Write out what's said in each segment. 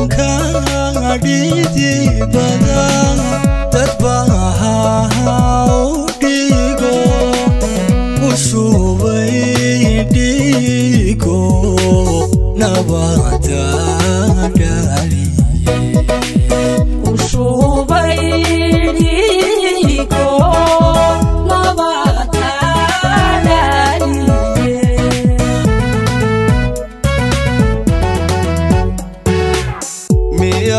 kadidi badan dadbaha udigo ushubay digo nabata dali ushubay digo nabata dali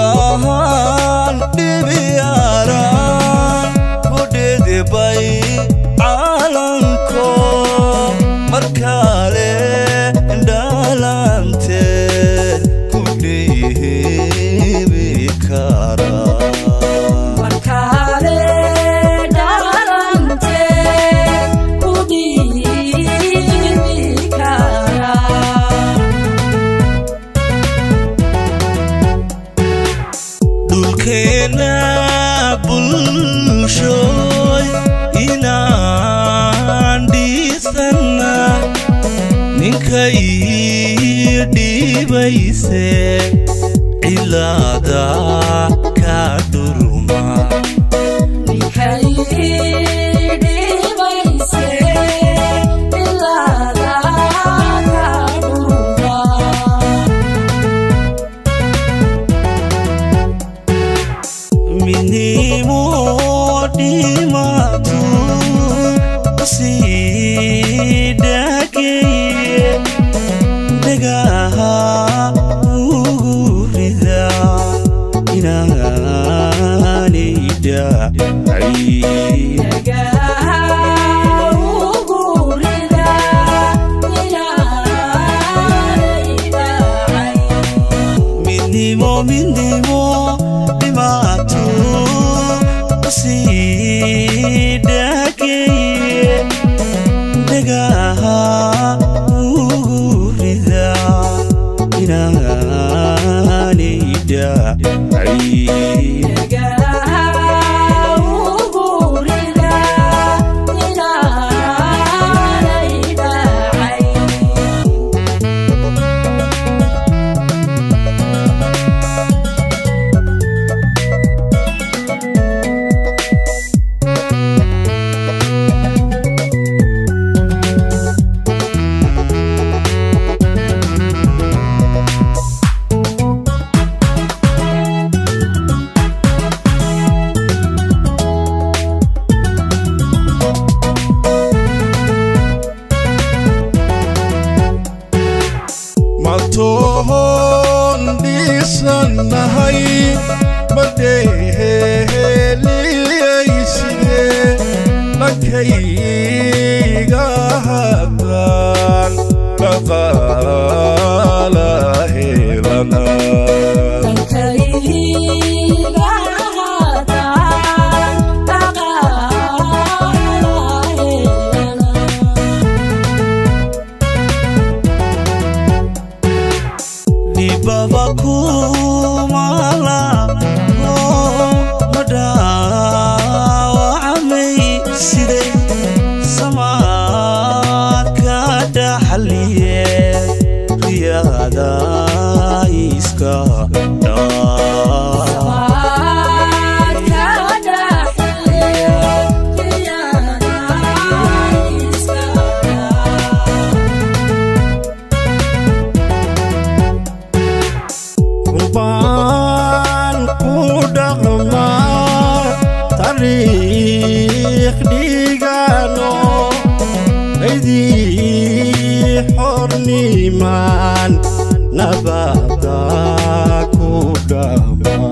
miyahan dibiyaran kudidi bay alanko markale ndalante kudidi bikara markale ndalante kudidi bikara dulkena bulshoy inaan dhisana ninkay dhibayse cilada ka dhuruma ninkay dhibayse cilada ka dhuruma minimo dimatu sidakeye degaha urida inanida ai minimo dimatu sidakeye degaha urida inanida ai matohon disanahay madeheliyaysiye lankayga hadan dhaqaala helana Baba kumala madawa amay side samadka daxliye riyada iska تاريخ ديغانو ايدي حرني مان نباتا كوداما